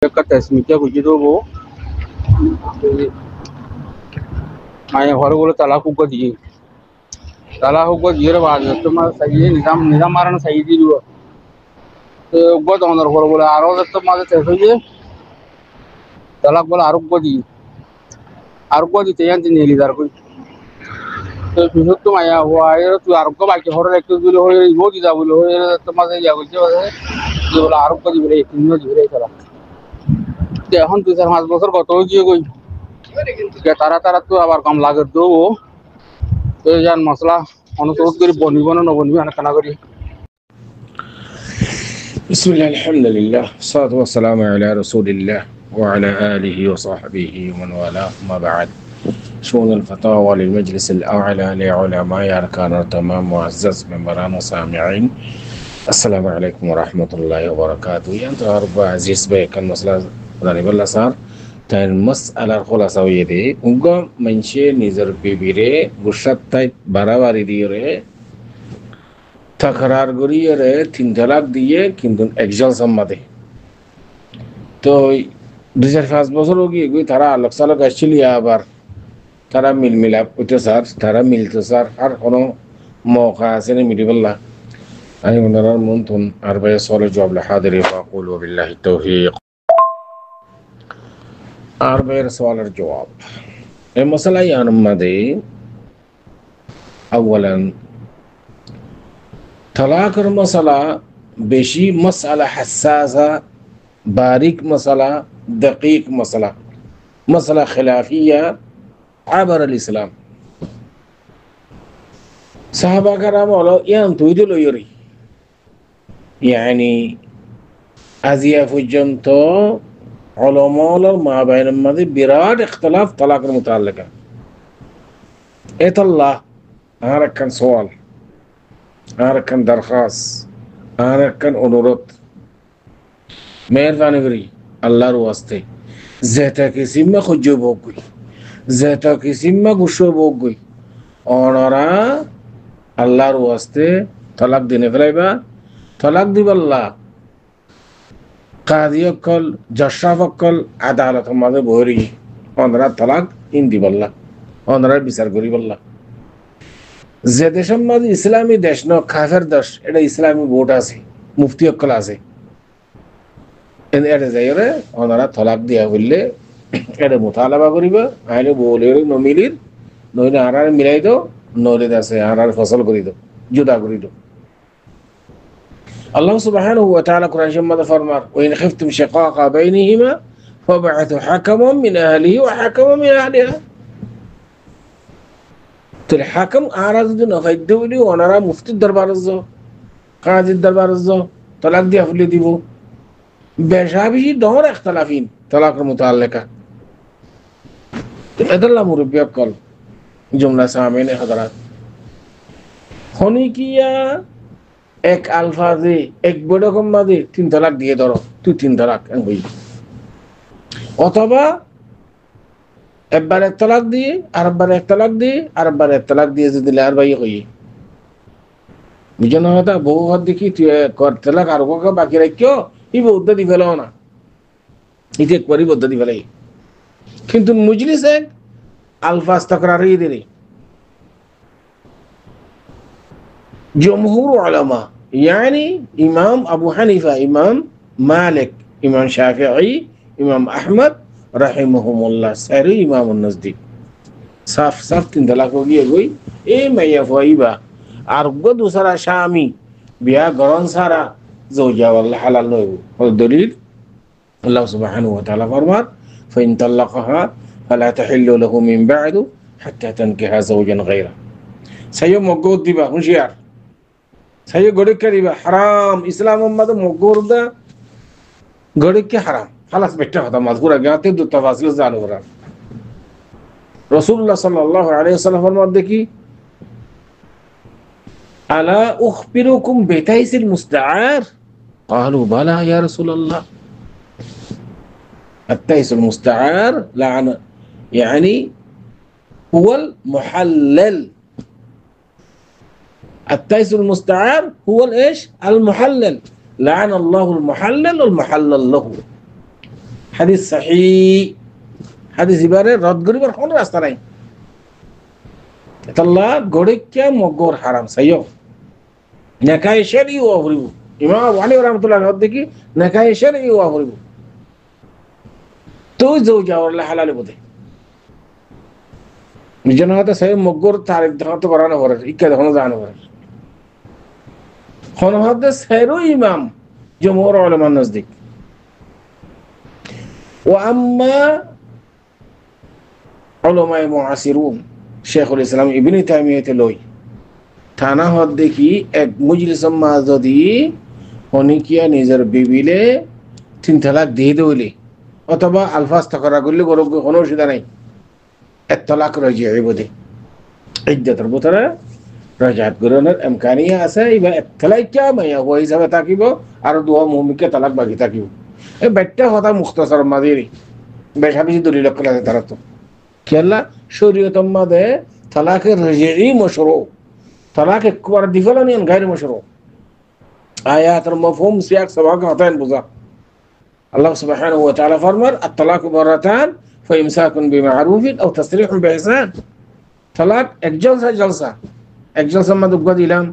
Kata smithnya begitu bu, ayah orang gula talak uga di, talak uga di orang baca, cuma saya nizam maran saya di dua, uga tahun orang gula arus itu macam sesuatu, talak gula arus gua di tiyan di nili darku, besok tuh ayah wah tuh arus gua baca orang itu dulu orang ibu di dulu orang itu macam jago jago, di gula arus gua di beri itu di beri talak, এখন তুই 4-5 বছর কত গিয়ে কই তারা তো আবার কম লাগে তো এই জান মশলা অনুরোধ করি বনিব না নবনিব না কানা করি بسم الله الحمد لله والصلاة والسلام على رسول الله وعلى آله وصحبه ومن والاه ما بعد شؤون الفتاوى للمجلس الأعلى لعلماء أركان التمام معزز ممبران وسامعين السلام عليكم ورحمة الله وبركاته أنت أربع عزيز بيك المسألة ضرب الله صار تان مسألة الخلاصة ويدي उनका मंशे निजर पे बिरे गुस्सा ताई बाराबारी दिए रे तकरार करिए रे 3 तलाक दिए किंतु एक्शन सम्मते तो 2005 বছর होगी कोई थारा अलग सालक ऑस्ट्रेलिया आबार थारा मिलाप उते सार थारा मिलते सार हर कोनो मौका से नहीं मिली बल्ला أي ونرى المنتن 4 سؤال جواب لحاضر فأقول وبالله التوفيق 4 سؤال الجواب المسألة يعني أولا طلاق المسألة بشي مسألة حساسة باریک مسألة دقيق مسألة خلافية عبر الإسلام صحابة کرام ولو ينتويدو لو يري يعني أزياء فجنتو علماء ما بين الماضي براد اختلاف طلاق المتعلقة إيه الله هذا كان سؤال هذا كان درخواست هذا كان أنورت مهرباني کری الله رو واسطه زیتا کسی ما خجو بگوی زیتا کسی ما گوشو بگوی آنارا الله رو واسطه طلاق دینے فلائبا طلاق دی بالله قاضی اکل جشاف اکل عدالت ہمارے بوری آنارا طلاق این دی بالله آنارا بیسر گوری بالله زیدشم مادی اسلامی دیش نو کافر دش ایڈا اسلامی بوٹ آسی مفتی اکل آسی ان এর জায়গায় ওনারা তলাক দিয়া হইলে এটা মুতালাবা করিবা আইলে বলে নমিলির নইলে আরার মিলাই দাও নইলে দাসে আরার ফসল করি দাও জুদা করি দাও আল্লাহ সুবহানাহু ওয়া তাআলা কুরআন শরীফে ফরমান ওয়া ইন খিফতুম শিকাকা বাইনহিমা ফাবআথু হাকামান মিন আহলিহি ওয়া হাকামান মিন আহলিহা তো হাকাম আরাজ যদি না ফাইদ দিবলি ওনারা মুফতির দরবারে যাও কাজীর দরবারে যাও তলাক দিয়া হইলে দিব بشابه دور اختلافين طلاق المتعلقة ادلا مربي قال جملة سامعين حضرات هوني كيا एक अल्फाजे एक बड़ो कम मादे 3 तलाक दिए धरो तू 3 तलाक एन भाई অথবা একবার এক তালাক দিয়ে আরেকবার এক তালাক দিয়ে আরেকবার এক তালাক দিয়ে যদি আর ভাই কই বুঝনা হতা বহু হাত দেখি তুই কর তালাক আর কোকা বাকি রাখিও এই বৌদ্ধ দি ফেলাও না এটা একবারই বৌদ্ধ দি ফেলাই কিন্তু মুজলিসে আলফাজ তাকরারি দিলে জমহুর উলামা يعني ইমাম আবু হানিফা ইমাম মালিক ইমাম শাফিঈ ইমাম আহমদ রাহিমাহুমুল্লাহ সারি ইমাম নজদি সাফ সাফ তিন তালাক हो गई कोई ए मैया फईबा আর গো দুসরা শামি বিয়া গরন সারা زوجها والله حلال له والدليل الله سبحانه وتعالى فرمان فإن طلقها فلا تحل له من بعد حتى تنكح زوجا غيره سيو مقود ديبا هنشيار سيو غريك ديبا حرام إسلام أمد مقود دا غريك حرام خلاص بيتا هذا مذكورة جاءت دو تفاصيل زانورا رسول الله صلى الله عليه وسلم فرمان دكي ألا أخبركم بتيس المستعار قالوا بلى يا رسول الله التيس المستعار يعني هو المحلل التيس المستعار هو الايش المحلل لعن الله المحلل والمحلل له হাদিস সহিহ হাদিস ইবারে রদ করিবার কোন রাস্তা নাই তাল্লা গড়িকা মগর হারাম সাইয়ো নাকায় শরঈ ওয়া হরিবু ইমাম আবু হানিফা রাহমাতুল্লাহ আলাইহি দেখি নাকায় শরঈ ওয়া হরিবু তো জওজা ওয়ালা হালাল বদে নিজনা হতে সাইয়ো মগর তারিখ দেখাতে করানো করে ইকা দেখানো জানো করে কোন হতে সাইরো ইমাম জমহুর উলামা নজদিক ওয়া আম্মা উলামা মুআসিরুন শেখুল ইসলাম ইবনে তাইমিয়াতে লই থানা হদ দেখি এক মজলিসের মাঝ যদি অনেকিয়া নিজের বিবিলে 3 তালাক দিয়ে দইলে অথবা আলফাজ তাকরা করলে গরব কোনো অসুবিধা নাই এক তালাক রাজিই বদে ইদ্দাতের ভিতরে রাজাত গরনের ইমকানিয়া আছে ইবা এক তালাক কিয়া মাইয়া ওই হিসাবে থাকিব আর দুয়া মুমিকে তালাক বাকি থাকিব এই বাইটা কথা মুখতাসার মাদিরি বেশা বেশি দলিল করা তারা তো কেলা শরীয়তের মধ্যে তালাকের রাজিই মশরু তালাক একবার দিফালানি গায়র মশরু আয়াতের মাফহুম সিয়াক সবাক হাতান বুঝা আল্লাহ সুবহানাহু ওয়া তাআলা ফরমান আত-তালাকু মারাতান ফাইমসাকুন বিমা'রুফিন আও তাসরিহুন বিইহসান তালাক এক জলসার মধ্যে উগা দিলাম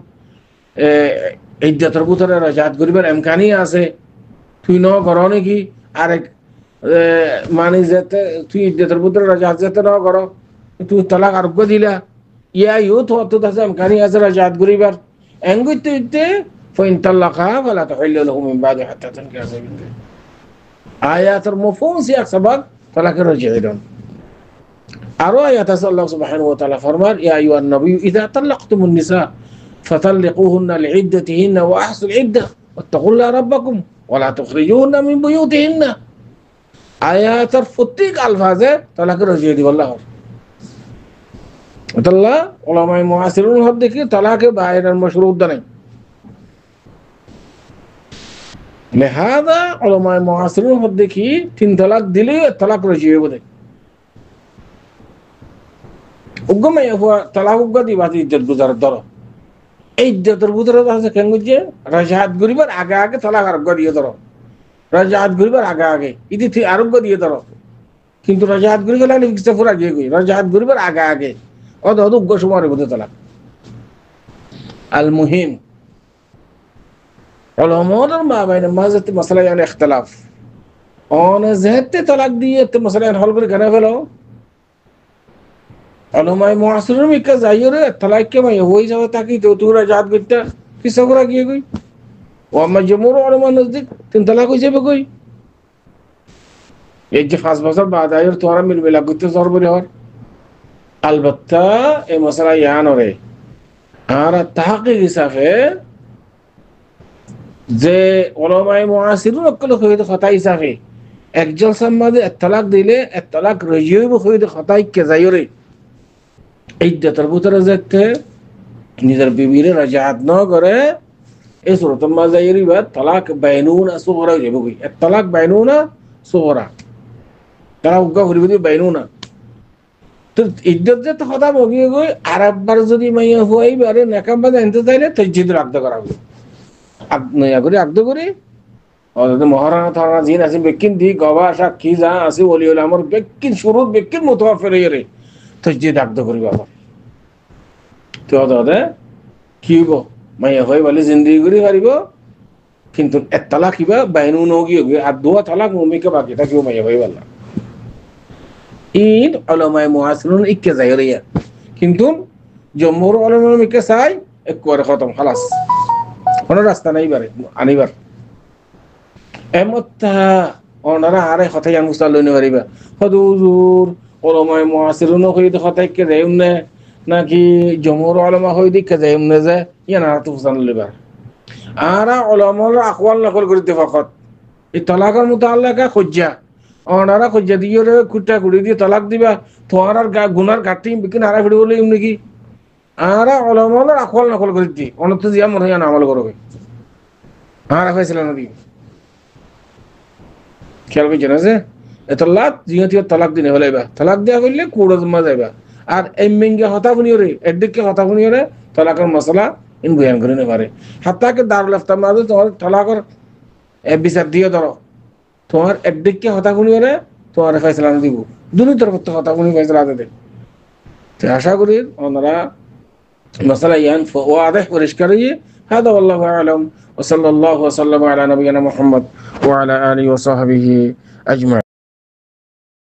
ইদ্দাতের ভিতরে রাজাত করিবার ইমকানি আছে তুই ন করো নাকি আরেক মানে যেতে তুই ইদ্দাতের ভিতরে রাজাত যেতে ন করো তুই তালাক আর উগা দিলা ইয়া ইউত হতো তাছে ইমকানি আছে রাজাত করিবার এঙ্গুইতে ফাইন তালাকা ফালা তাহিল্লু লাহু মিন বাদি হাত্তা তানকিহা যাওজাহু আয়াতের মাফহুম সিয়াক সাবাক তালাকের রাজিই দন আরো আয়াত আছে আল্লাহ সুবহানাহু ওয়া তাআলা ফরমান ইয়া আইয়ুহান নাবিয়্যু ইযা তাল্লাকতুমুন নিসা ফাতাল্লিকুহুন্না লিইদ্দাতিহিন্না ওয়া আহসুল ইদ্দাহ ওয়াত্তাকুল্লাহা রাব্বাকুম ওয়া লা তুখরিজুহুন্না মিন বুয়ুতিহিন্না আয়াতের প্রত্যেক আলফাজে তালাকের রাজিই দিব আল্লাহ আল্লাহ উলামায়ে মুআসিরুন হদ দেখি তালাকে বাইরের মাশরুত নাই লিহাযা উলামায়ে মুআসিরুন হদ দেখি 3 তালাক দিলে তালাক রাজিই হবে উগমে হওয়া তালাক উগা দিবা ইদ্দাত গুজার দর এই ইদ্দাতের ভিতরে আছে কেন বুঝে রাজাত গরিবার আগে আগে তালাক আর উগা দিয়ে দর রাজাত গরিবার আগে আগে ইদি থি আর উগা দিয়ে দর কিন্তু রাজাত গরি গেলে কিছু পুরা গিয়ে গই রাজাত গরিবার আগে আগে অদ অদ উগা সময়ের ভিতরে তালাক আল মুহিম উলামাদের মাবাইনে মাঝে মাসলা মানে ইখতিলাফ অন যেতে তালাক দিয়ে তে মাসলা হল করে কেন ফেলো উলামায়ে মুআসিরুন মিকা যাইরে তালাক কে ভাই হই যাবে তাকি তো তুরা জাত গইতা কিছু করে গিয়ে গই ও আমা জমহুর উলামা নজদিক 3 তালাক হই যাবে কই এই যে 5 বছর বাদ আইর তোরা মিলবেলা গইতে জরবরি হর আলবাত্তা এই মাসলা ইয়ানরে আর তাহকিক হিসাবে যে উলামায়ে মুআসিরুন অকল কইতে কথা হিসাবে একজন সমাজে তালাক দিলে তালাক রাজিই কইতে কথা কে যাইরে ইদ্দাতের ভিতরে যেতে নিজের বিবিরে রাজাত ন করে এই সুরতের মাঝে এরিবা তালাক বাইনুনা সুগরা হয়ে যাবে তালাক বাইনুনা সুগরা তারা উগা করিব দি বাইনুনা তো ইদ্দাত যেতে কথা বগিয়ে গই আর একবার যদি মাইয়া হই বারে নাকাম বাজে আনতে চাইলে তাজদিদ রাখতে করা হবে নয়া করে আকদ করে অর্থাৎ মহারানা থানা জিন আছে বেকিন দি গবা সাক্ষী যা আছে ওলি উলামার বেকিন শুরুত বেকিন মুতাওয়াফির হইরে তাজদিদ আকদ করিব আবার তো দাদা কি হইব মাইয়া হই বলে জিন্দেগি করি পারিব কিন্তু এক তালাক কিবা বাইনু নগি আর দুয়া তালাক মুমিকে বাকি থাকিব মাইয়া হই বলা ইন উলামায়ে মুআসিরুন ইকে যাইরিয়া কিন্তু জমহুর উলামা মিকে চাই একবারে খতম খালাস কোনো রাস্তা নাই বারে আনিবার এমতা ওনারা আরে কথা জান মুস্তাল লইনে পারিবা হুজুর উলামায়ে মুআসিরুন কইতে কথা কে যাইম না নাকি জমহুর উলামা হই দিকে যাইম না যে ইয়ানা তো ফুসান লইবা আরা উলামার আকওয়াল নকল করিতে ফাকাত এই তালাকের মুতাআল্লাকা খুজ্জা ওনারা খুজ্জা দিয়ে কুটা কুড়ি দিয়ে তালাক দিবা তোমার গুনার গাটি বিকিন আরা ফিড়ি বলে নাকি আরা উলামার আকওয়াল নকল করিতে অনত জিয়া মনে হয় না আমল করবে আরা ফয়সালা নদী খেয়াল করে জানাছে এতলা জিয়াতি তালাক দিনে হলাইবা তালাক দেয়া কইলে কুড়ো জমা যাইবা আর এই মেঙ্গে হতা বুনিয়রে এদিকে হতা বুনিয়রে তালাকের মশলা ইন বয়ান করে নে পারে হাত্তা কে দারুল ইফতা মাদু তো তালাকের বিচার দিয়ে ধরো তোমার একদিককে হতা গুনি করে তোমার ফয়সালা দিব দুই তরফ তো হতা গুনি ফয়সালা দেবে তো আশা করি ওনারা مسألة يعني واضح ورشكرية هذا والله أعلم وصلى الله وسلم على نبينا محمد وعلى آله وصحبه أجمعين